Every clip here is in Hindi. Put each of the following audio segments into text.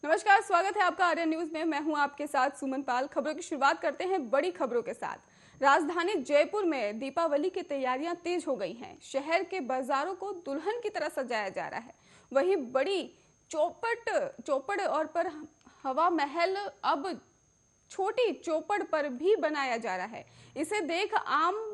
नमस्कार, स्वागत है आपका आर्यन न्यूज में। मैं हूं आपके साथ सुमन पाल। खबरों की शुरुआत करते हैं बड़ी खबरों के साथ। राजधानी जयपुर में दीपावली की तैयारियां तेज हो गई हैं। शहर के बाजारों को दुल्हन की तरह सजाया जा रहा है। वहीं बड़ी चौपड़ और पर हवा महल अब छोटी चौपड़ पर भी बनाया जा रहा है। इसे देख आम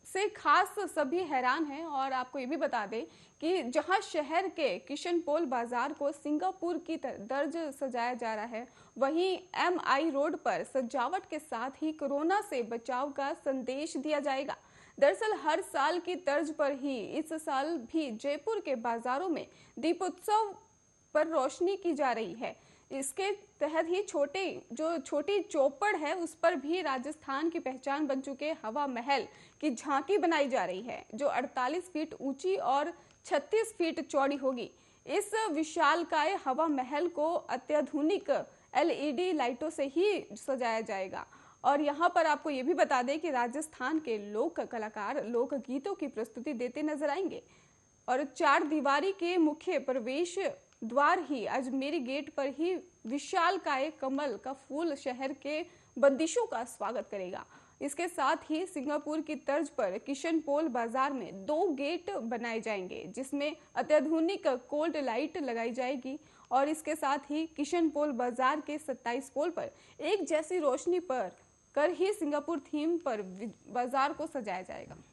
से खास सभी हैरान हैं। और आपको ये भी बता दें कि जहां शहर के किशनपोल बाजार को सिंगापुर की तर्ज सजाया जा रहा है, वहीं MI रोड पर सजावट के साथ ही कोरोना से बचाव का संदेश दिया जाएगा। दरअसल हर साल की तर्ज पर ही इस साल भी जयपुर के बाजारों में दीपोत्सव पर रोशनी की जा रही है। इसके तहत ही छोटी चौपड़ है, उस पर भी राजस्थान की पहचान बन चुके हवा महल की झांकी बनाई जा रही है, जो 48 फीट ऊंची और 36 फीट चौड़ी होगी। इस विशालकाय हवा महल को अत्याधुनिक LED लाइटों से ही सजाया जाएगा। और यहाँ पर आपको ये भी बता दें कि राजस्थान के लोक कलाकार लोकगीतों की प्रस्तुति देते नजर आएंगे। और 4 दीवारी के मुख्य प्रवेश द्वार ही अजमेरी गेट पर ही विशालकाय कमल का फूल शहर के बंदिशों का स्वागत करेगा। इसके साथ ही सिंगापुर की तर्ज पर किशनपोल बाजार में 2 गेट बनाए जाएंगे, जिसमें अत्याधुनिक कोल्ड लाइट लगाई जाएगी। और इसके साथ ही किशनपोल बाजार के 27 पोल पर एक जैसी रोशनी पर कर ही सिंगापुर थीम पर बाजार को सजाया जाएगा।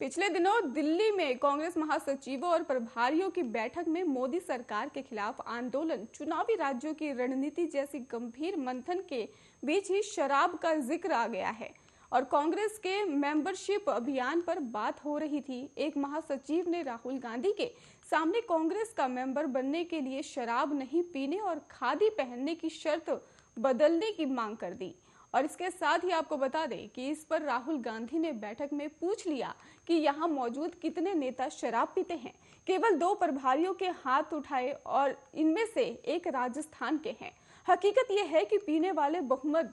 पिछले दिनों दिल्ली में कांग्रेस महासचिवों और प्रभारियों की बैठक में मोदी सरकार के खिलाफ आंदोलन, चुनावी राज्यों की रणनीति जैसी गंभीर मंथन के बीच ही शराब का जिक्र आ गया है और कांग्रेस के मेंबरशिप अभियान पर बात हो रही थी। एक महासचिव ने राहुल गांधी के सामने कांग्रेस का मेंबर बनने के लिए शराब नहीं पीने और खादी पहनने की शर्त बदलने की मांग कर दी। और इसके साथ ही आपको बता दें कि इस पर राहुल गांधी ने बैठक में पूछ लिया कि यहाँ मौजूद कितने नेता शराब पीते हैं। केवल 2 प्रभारियों के हाथ उठाए और इनमें से एक राजस्थान के हैं। हकीकत यह है कि पीने वाले बहुमत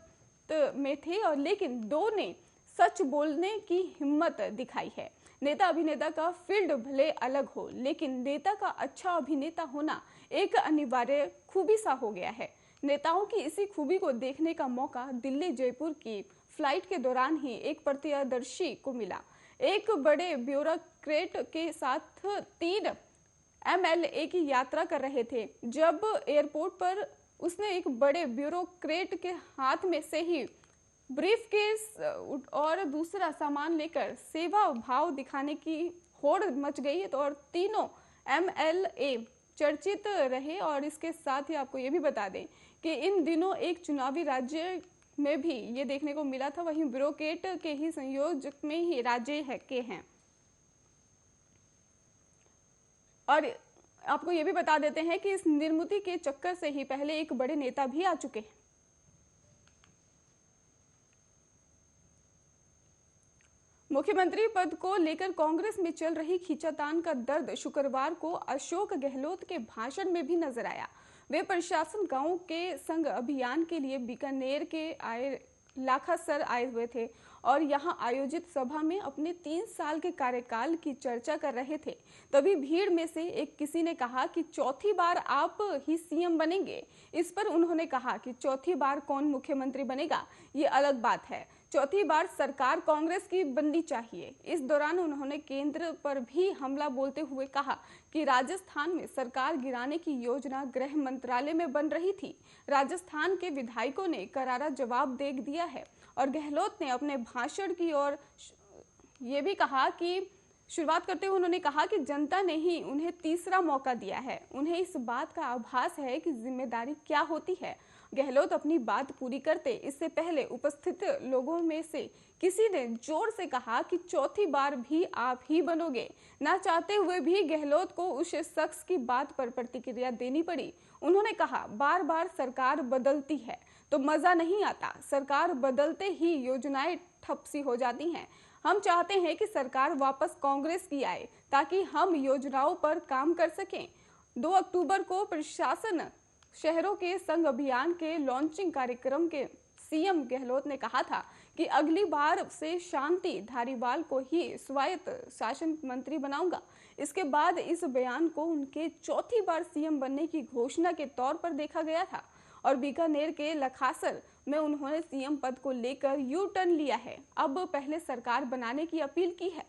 में थे और लेकिन 2 ने सच बोलने की हिम्मत दिखाई है। नेता अभिनेता का फील्ड भले अलग हो, लेकिन नेता का अच्छा अभिनेता होना एक अनिवार्य खूबी सा हो गया है। नेताओं की इसी खूबी को देखने का मौका दिल्ली जयपुर की फ्लाइट के दौरान ही एक प्रत्यदर्शी को मिला। एक बड़े ब्यूरोक्रेट के साथ 3 MLA की यात्रा कर रहे थे। जब एयरपोर्ट पर उसने एक बड़े ब्यूरोक्रेट के हाथ में से ही ब्रीफकेस और दूसरा सामान लेकर सेवा भाव दिखाने की होड़ मच गई और तीनों MLA चर्चित रहे। और इसके साथ ही आपको ये भी बता दें कि इन दिनों एक चुनावी राज्य में भी ये देखने को मिला था, वहीं ब्यूरोक्रेट के ही संयोजक में ही राज्य के हैं। और आपको ये भी बता देते हैं कि इस निर्मिति के चक्कर से ही पहले एक बड़े नेता भी आ चुके हैं। मुख्यमंत्री पद को लेकर कांग्रेस में चल रही खींचातान का दर्द शुक्रवार को अशोक गहलोत के भाषण में भी नजर आया। वे प्रशासन गांव के संग अभियान के लिए बीकानेर के लाखासर आए हुए थे और यहां आयोजित सभा में अपने 3 साल के कार्यकाल की चर्चा कर रहे थे। तभी भीड़ में से एक किसी ने कहा कि चौथी बार आप ही CM बनेंगे। इस पर उन्होंने कहा कि चौथी बार कौन मुख्यमंत्री बनेगा ये अलग बात है, चौथी बार सरकार कांग्रेस की बननी चाहिए। इस दौरान उन्होंने केंद्र पर भी हमला बोलते हुए कहा कि राजस्थान में सरकार गिराने की योजना गृह मंत्रालय में बन रही थी। राजस्थान के विधायकों ने करारा जवाब दे दिया है। और गहलोत ने अपने भाषण की ओर ये भी कहा कि शुरुआत करते हुए उन्होंने कहा कि जनता ने ही उन्हें तीसरा मौका दिया है। उन्हें इस बात का आभास है कि जिम्मेदारी क्या होती है। गहलोत अपनी बात पूरी करते इससे पहले उपस्थित लोगों में से किसी ने जोर से कहा कि चौथी बार भी आप ही बनोगे। ना चाहते हुए भी गहलोत को उस शख्स की बात पर प्रतिक्रिया देनी पड़ी। उन्होंने कहा, बार बार सरकार बदलती है तो मजा नहीं आता, सरकार बदलते ही योजनाएं ठप सी हो जाती हैं। हम चाहते हैं कि सरकार वापस कांग्रेस की आए ताकि हम योजनाओं पर काम कर सकें। 2 अक्टूबर को प्रशासन शहरों के संघ अभियान के लॉन्चिंग कार्यक्रम के CM गहलोत ने कहा था कि अगली बार से शांति धारीवाल को ही स्वायत्त शासन मंत्री बनाऊंगा। इसके बाद इस बयान को उनके चौथी बार सीएम बनने की घोषणा के तौर पर देखा गया था और बीकानेर के लखासर में उन्होंने सीएम पद को लेकर यू टर्न लिया है। अब पहले सरकार बनाने की अपील की है।